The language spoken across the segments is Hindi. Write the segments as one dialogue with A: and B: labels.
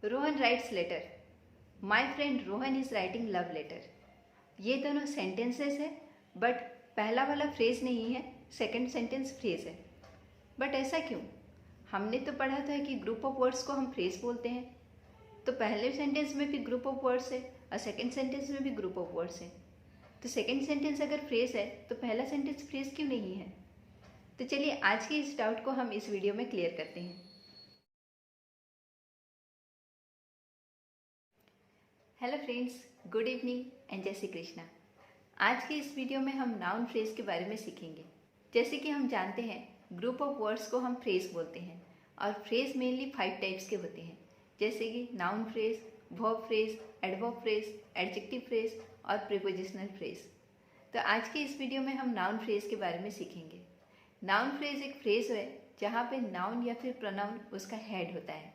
A: Rohan writes letter. My friend Rohan is writing love letter. ये दोनों सेंटेंसेस है, बट पहला वाला फ्रेज नहीं है, सेकंड सेंटेंस फ्रेज है। बट ऐसा क्यों? हमने तो पढ़ा था कि ग्रुप ऑफ वर्ड्स को हम फ्रेज बोलते हैं। तो पहले सेंटेंस में भी ग्रुप ऑफ वर्ड्स है और सेकंड सेंटेंस में भी ग्रुप ऑफ वर्ड्स है। तो सेकंड सेंटेंस अगर फ्रेज है तो पहला सेंटेंस फ्रेज क्यों नहीं है? तो चलिए आज के इस डाउट को हम इस वीडियो में क्लियर करते हैं। Hello friends, good evening and जय श्री कृष्णा। आज के इस वीडियो में हम नाउन फ्रेज के बारे में सीखेंगे। जैसे कि हम जानते हैं ग्रुप ऑफ वर्ड्स को हम फ्रेज बोलते हैं और फ्रेज मेनली 5 टाइप्स के होते हैं, जैसे कि noun phrase, verb phrase, adverb phrase, adjective phrase और प्रीपोजिशनल फ्रेज। तो आज के इस वीडियो में हम नाउन फ्रेज के बारे में सीखेंगे। नाउन फ्रेज एक फ्रेज है जहाँ पे नाउन या फिर प्रोनाउन उसका हेड होता है।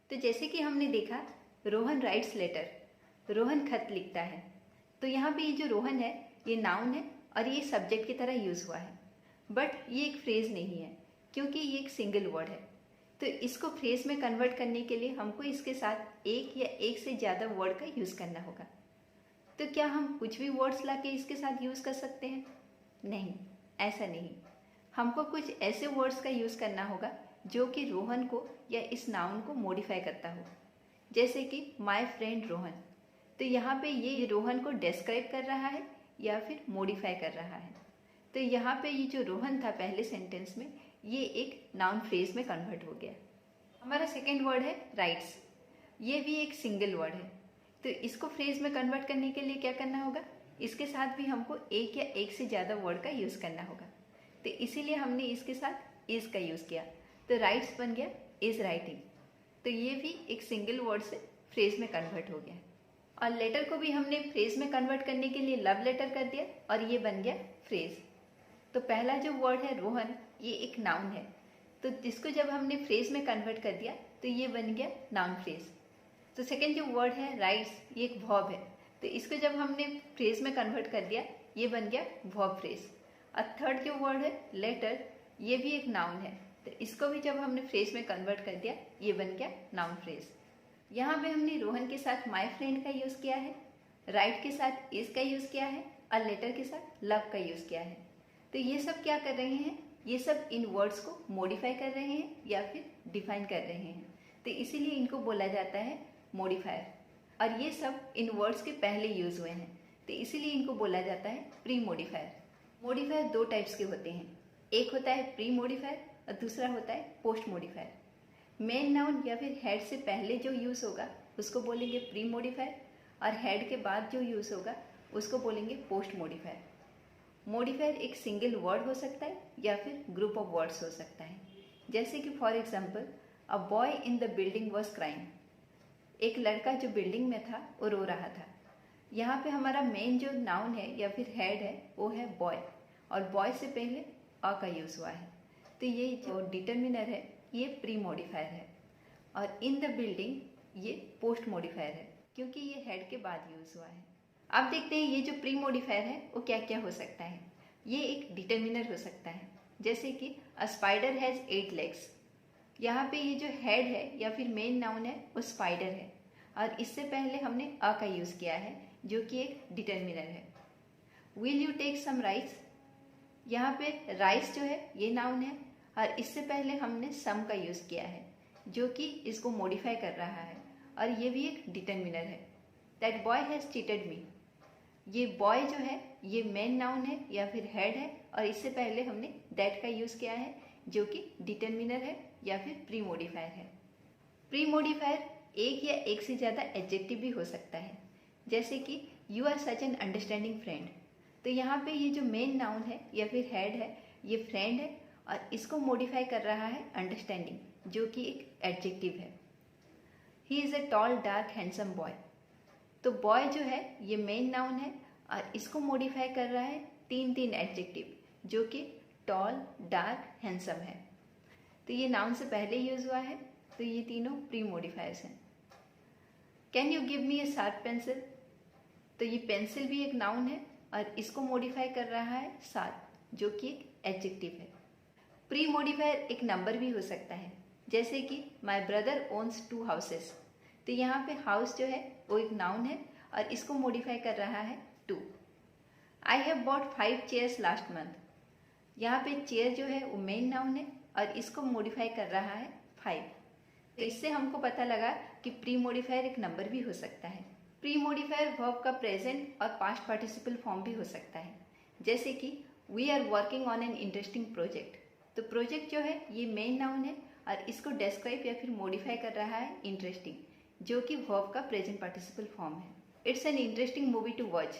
A: तो जैसे कि हमने देखा रोहन राइट्स लेटर, रोहन खत लिखता है। तो यहाँ पे ये जो रोहन है ये नाउन है और ये सब्जेक्ट की तरह यूज़ हुआ है, बट ये एक फ्रेज नहीं है क्योंकि ये एक सिंगल वर्ड है। तो इसको फ्रेज में कन्वर्ट करने के लिए हमको इसके साथ एक या एक से ज़्यादा वर्ड का यूज़ करना होगा। तो क्या हम कुछ भी वर्ड्स ला के इसके साथ यूज़ कर सकते हैं? नहीं, ऐसा नहीं। हमको कुछ ऐसे वर्ड्स का यूज़ करना होगा जो कि रोहन को या इस नाउन को मॉडिफाई करता हो। जैसे कि माय फ्रेंड रोहन, तो यहाँ पे ये रोहन को डिस्क्राइब कर रहा है या फिर मॉडिफाई कर रहा है। तो यहाँ पे ये जो रोहन था पहले सेंटेंस में, ये एक नाउन फ्रेज में कन्वर्ट हो गया। हमारा सेकेंड वर्ड है राइट्स। ये भी एक सिंगल वर्ड है। तो इसको फ्रेज में कन्वर्ट करने के लिए क्या करना होगा? इसके साथ भी हमको एक या एक से ज़्यादा वर्ड का यूज़ करना होगा। तो इसीलिए हमने इसके साथ इज़ का यूज़ किया। तो राइट्स बन गया इज़ राइटिंग। तो ये भी एक सिंगल वर्ड से फ्रेज में कन्वर्ट हो गया। और लेटर को भी हमने फ्रेज में कन्वर्ट करने के लिए लव लेटर कर दिया और ये बन गया फ्रेज। तो पहला जो वर्ड है रोहन, ये एक नाउन है। तो जिसको जब हमने फ्रेज में कन्वर्ट कर दिया तो ये बन गया नाउन फ्रेज। तो सेकेंड जो वर्ड है राइट्स, ये एक वर्ब है। तो इसको जब हमने फ्रेज में कन्वर्ट कर दिया ये बन गया वर्ब फ्रेज। और थर्ड जो वर्ड है लेटर, ये भी एक नाउन है। तो इसको भी जब हमने फ्रेज में कन्वर्ट कर दिया ये बन गया नाउन फ्रेज। यहाँ पे हमने रोहन के साथ माय फ्रेंड का यूज़ किया है, राइट के साथ इज का यूज़ किया है और लेटर के साथ लव का यूज़ किया है। तो ये सब क्या कर रहे हैं? ये सब इन वर्ड्स को मॉडिफाई कर रहे हैं या फिर डिफाइन कर रहे हैं। तो इसीलिए इनको बोला जाता है मॉडिफायर। और ये सब इन वर्ड्स के पहले यूज़ हुए हैं, तो इसीलिए इनको बोला जाता है प्री मॉडिफायर। मॉडिफायर 2 टाइप्स के होते हैं, एक होता है प्री मॉडिफायर और दूसरा होता है पोस्ट मॉडिफायर। मेन नाउन या फिर हेड से पहले जो यूज़ होगा उसको बोलेंगे प्री मॉडिफायर और हेड के बाद जो यूज़ होगा उसको बोलेंगे पोस्ट मॉडिफायर। मॉडिफायर एक सिंगल वर्ड हो सकता है या फिर ग्रुप ऑफ वर्ड्स हो सकता है। जैसे कि for example, a boy in the building was crying. एक लड़का जो बिल्डिंग में था वो रो रहा था। यहाँ पे हमारा मेन जो नाउन है या फिर हेड है वो है बॉय, और बॉय से पहले अ का यूज़ हुआ है। तो ये जो डिटर्मिनर है ये प्री मॉडिफायर है, और इन द बिल्डिंग ये पोस्ट मॉडिफायर है क्योंकि ये हेड के बाद यूज़ हुआ है। अब देखते हैं ये जो प्री मॉडिफायर है वो क्या क्या हो सकता है। ये एक डिटर्मिनर हो सकता है, जैसे कि अ स्पाइडर हैज़ 8 लेग्स। यहाँ पे ये जो हेड है या फिर मेन नाउन है वो स्पाइडर है, और इससे पहले हमने अ का यूज़ किया है जो कि एक डिटर्मिनर है। Will you take some rice. यहाँ पे राइस जो है ये नाउन है और इससे पहले हमने सम का यूज़ किया है जो कि इसको मॉडिफाई कर रहा है, और ये भी एक डिटर्मिनर है। दैट बॉय हैज़ चीटेड मी। ये बॉय जो है ये मेन नाउन है या फिर हेड है, और इससे पहले हमने दैट का यूज़ किया है जो कि डिटर्मिनर है या फिर प्री मॉडिफायर है। प्री मॉडिफायर एक या एक से ज़्यादा एडजेक्टिव भी हो सकता है, जैसे कि you are such an understanding friend. तो यहाँ पे ये जो मेन नाउन है या फिर हेड है ये फ्रेंड है, और इसको मॉडिफाई कर रहा है अंडरस्टैंडिंग जो कि एक एडजेक्टिव है। He is a tall dark handsome boy. तो बॉय जो है ये मेन नाउन है और इसको मॉडिफाई कर रहा है 3 एडजेक्टिव जो कि टॉल, डार्क, हैंडसम है। तो ये नाउन से पहले यूज़ हुआ है, तो ये तीनों प्री मॉडिफायर्स हैं। Can you give me A sharp pencil. तो ये पेंसिल भी एक नाउन है और इसको मॉडिफाई कर रहा है शार्प जो कि एक एडजेक्टिव है। प्री मॉडिफायर एक नंबर भी हो सकता है, जैसे कि माई ब्रदर ओन्स 2 हाउसेस। तो यहाँ पे हाउस जो है वो एक नाउन है और इसको मॉडिफाई कर रहा है two. I have bought 5 chairs last month. यहाँ पे चेयर जो है वो मेन नाउन है और इसको मॉडिफाई कर रहा है 5। तो इससे हमको पता लगा कि प्री मॉडिफायर एक नंबर भी हो सकता है। प्री मॉडिफायर वर्ब का प्रेजेंट और पास्ट पार्टिसिपल फॉर्म भी हो सकता है। जैसे कि we are working on an interesting project. तो प्रोजेक्ट जो है ये मेन नाउन है और इसको डिस्क्राइब या फिर मॉडिफाई कर रहा है इंटरेस्टिंग, जो कि वर्ब का प्रेजेंट पार्टिसिपल फॉर्म है। It's an interesting movie two watch.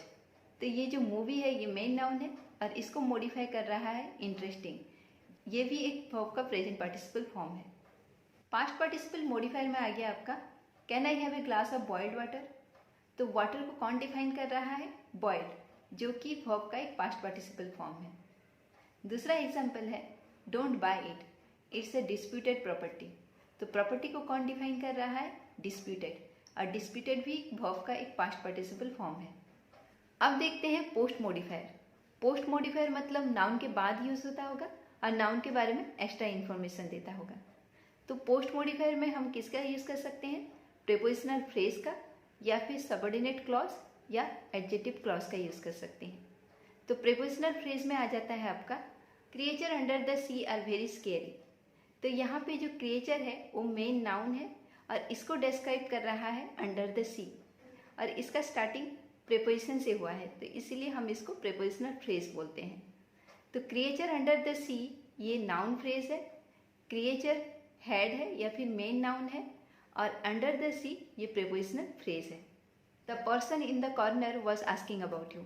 A: तो ये जो मूवी है ये मेन नाउन है और इसको मॉडिफाई कर रहा है इंटरेस्टिंग। ये भी एक वर्ब का प्रेजेंट पार्टिसिपल फॉर्म है। पास्ट पार्टिसिपल मॉडिफायर में आ गया आपका can I have a glass of boiled water. तो वाटर को कौन डिफाइन कर रहा है? बॉइल्ड, जो कि वर्ब का एक पास्ट पार्टिसिपल फॉर्म है। दूसरा एग्जांपल है don't buy it, it's a disputed property. तो प्रॉपर्टी को कौन डिफाइन कर रहा है? डिस्प्यूटेड, और डिस्प्यूटेड भी वर्ब का एक पास्ट पार्टिसिपल फॉर्म है। अब देखते हैं पोस्ट मॉडिफायर। पोस्ट मॉडिफायर मतलब नाउन के बाद यूज होता होगा और नाउन के बारे में एक्स्ट्रा इन्फॉर्मेशन देता होगा। तो पोस्ट मॉडिफायर में हम किसका यूज कर सकते हैं? प्रीपोजिशनल फ्रेज का, या फिर सबऑर्डिनेट क्लॉज या एडजेक्टिव क्लॉज का यूज कर सकते हैं। तो प्रीपोजिशनल फ्रेज में आ जाता है आपका creature under the sea are very scary. तो यहाँ पे जो क्रिएचर है वो मेन नाउन है और इसको डिस्क्राइब कर रहा है अंडर द सी, और इसका स्टार्टिंग प्रीपोजिशन से हुआ है, तो इसीलिए हम इसको प्रीपोजिशनल फ्रेज बोलते हैं। तो क्रिएचर अंडर द सी ये नाउन फ्रेज है, क्रिएचर हेड है या फिर मेन नाउन है, और अंडर द सी ये प्रीपोजिशनल फ्रेज है। The person in the corner was asking about you.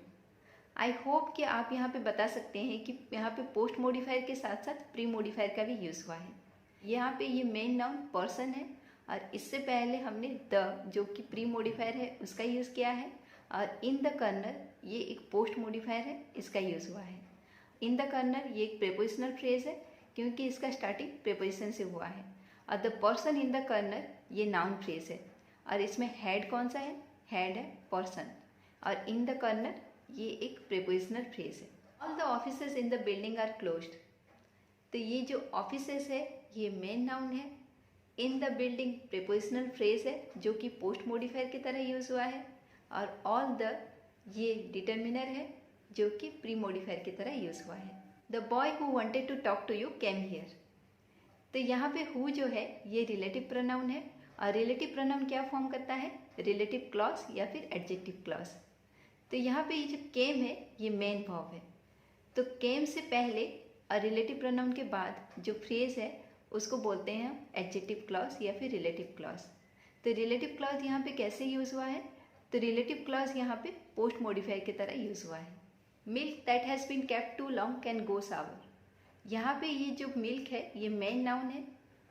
A: I hope कि आप यहाँ पे बता सकते हैं कि यहाँ पे पोस्ट मॉडिफायर के साथ साथ प्री मॉडिफायर का भी यूज़ हुआ है। यहाँ पे ये मेन नाउन पर्सन है और इससे पहले हमने द, जो कि प्री मॉडिफायर है, उसका यूज़ किया है, और इन द कॉर्नर ये एक पोस्ट मॉडिफायर है, इसका यूज़ हुआ है। इन द कॉर्नर ये एक प्रीपोजिशनल फ्रेज है क्योंकि इसका स्टार्टिंग प्रीपोजिशन से हुआ है, और the person in the corner ये नाउन फ्रेज है और इसमें हेड कौन सा है? हेड है पर्सन, और इन द कॉर्नर ये एक प्रीपोजिशनल फ्रेज है। All the offices in the building are closed. तो ये जो ऑफिसेस है ये मेन नाउन है, in the building prepositional phrase है जो कि पोस्ट मॉडिफायर की तरह यूज हुआ है, और ऑल द ये डिटर्मिनर है जो कि प्री मॉडिफायर की तरह यूज हुआ है। The boy who wanted to talk to you came here. तो यहाँ पे हु जो है ये रिलेटिव प्रोनाउन है, और रिलेटिव प्रोनाउन क्या फॉर्म करता है? रिलेटिव क्लॉज या फिर एडजेक्टिव क्लॉज। तो यहाँ पे ये जो केम है ये मेन वर्ब है। तो केम से पहले और रिलेटिव प्रोनाउन के बाद जो फ्रेज है उसको बोलते हैं हम एडजेक्टिव क्लॉज या फिर रिलेटिव क्लॉज। तो रिलेटिव क्लॉज यहाँ पे कैसे यूज हुआ है? तो रिलेटिव क्लॉज यहाँ पे पोस्ट मॉडिफायर की तरह यूज हुआ है। Milk that has been kept too long can go sour. यहाँ पे ये जो मिल्क है ये मेन नाउन है,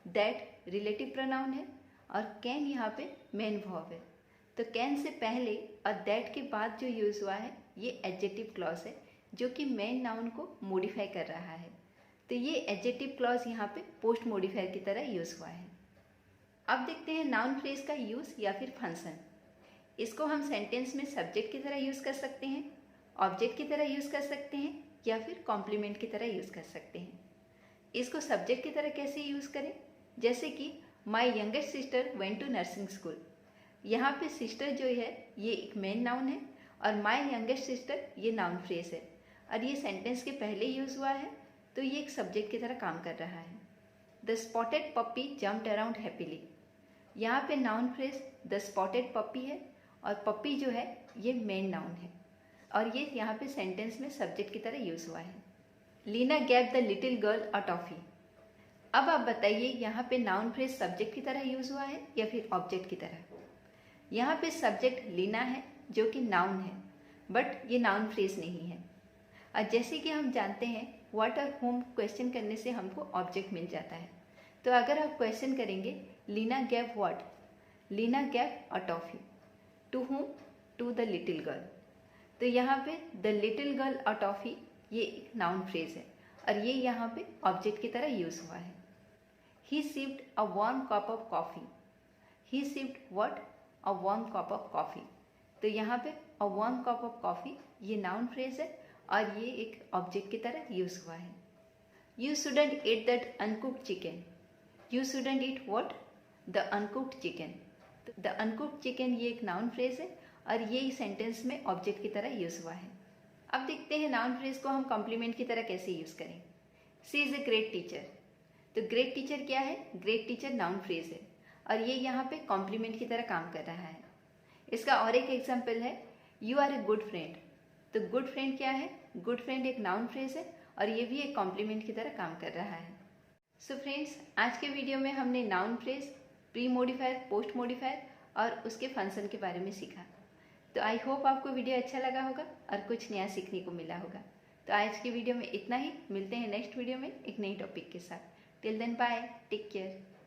A: दैट रिलेटिव प्रोनाउन है, और कैन यहाँ पे मेन वर्ब है। तो कैन से पहले और दैट के बाद जो यूज़ हुआ है ये एडजेक्टिव क्लॉज है जो कि मेन नाउन को मॉडिफाई कर रहा है। तो ये एडजेक्टिव क्लॉज यहाँ पे पोस्ट मॉडिफायर की तरह यूज़ हुआ है। अब देखते हैं नाउन फ्रेज का यूज़ या फिर फंक्शन। इसको हम सेंटेंस में सब्जेक्ट की तरह यूज़ कर सकते हैं, ऑब्जेक्ट की तरह यूज़ कर सकते हैं, या फिर कॉम्प्लीमेंट की तरह यूज़ कर सकते हैं। इसको सब्जेक्ट की तरह कैसे यूज़ करें? जैसे कि my youngest sister went to nursing school. यहाँ पे सिस्टर जो है ये एक मेन नाउन है और माई यंगेस्ट सिस्टर ये नाउन फ्रेज है, और ये सेंटेंस के पहले यूज़ हुआ है, तो ये एक सब्जेक्ट की तरह काम कर रहा है। The spotted puppy jumped around happily. यहाँ पे noun phrase the spotted puppy है और पप्पी जो है ये मेन नाउन है, और ये यहाँ पे सेंटेंस में सब्जेक्ट की तरह यूज़ हुआ है। Leena gave the little girl a toffee. अब आप बताइए यहाँ पे नाउन फ्रेज सब्जेक्ट की तरह यूज़ हुआ है या फिर ऑब्जेक्ट की तरह? यहाँ पे सब्जेक्ट लीना है जो कि नाउन है, बट ये नाउन फ्रेज नहीं है। और जैसे कि हम जानते हैं व्हाट और होम क्वेश्चन करने से हमको ऑब्जेक्ट मिल जाता है। तो अगर आप क्वेश्चन करेंगे Leena gave what, Leena gave a toffee, to whom, to the little girl. तो यहाँ पे the little girl a toffee ये एक नाउन फ्रेज है और ये यहाँ पे ऑब्जेक्ट की तरह यूज हुआ है। He sipped a warm cup of coffee. He sipped what? A warm cup of coffee. तो यहाँ पे a warm cup of coffee ये नाउन फ्रेज है और ये एक ऑब्जेक्ट की तरह यूज हुआ है। You shouldn't eat that uncooked chicken. You shouldn't eat what? The uncooked chicken. The uncooked chicken ये एक नाउन फ्रेज है और ये सेंटेंस में ऑब्जेक्ट की तरह यूज हुआ है। अब देखते हैं नाउन फ्रेज को हम कॉम्प्लीमेंट की तरह कैसे यूज करें। सी इज ए ग्रेट टीचर। तो ग्रेट टीचर क्या है? ग्रेट टीचर नाउन फ्रेज है और ये यहाँ पे कॉम्प्लीमेंट की तरह काम कर रहा है। इसका और एक एग्जाम्पल है you are a good friend. तो गुड फ्रेंड क्या है? गुड फ्रेंड एक नाउन फ्रेज है और ये भी एक कॉम्प्लीमेंट की तरह काम कर रहा है। सो फ्रेंड्स, आज के वीडियो में हमने noun phrase, pre modifier, post modifier और उसके फंक्शन के बारे में सीखा। तो आई होप आपको वीडियो अच्छा लगा होगा और कुछ नया सीखने को मिला होगा। तो आज की वीडियो में इतना ही। मिलते हैं नेक्स्ट वीडियो में एक नई टॉपिक के साथ। Till then bye, take care.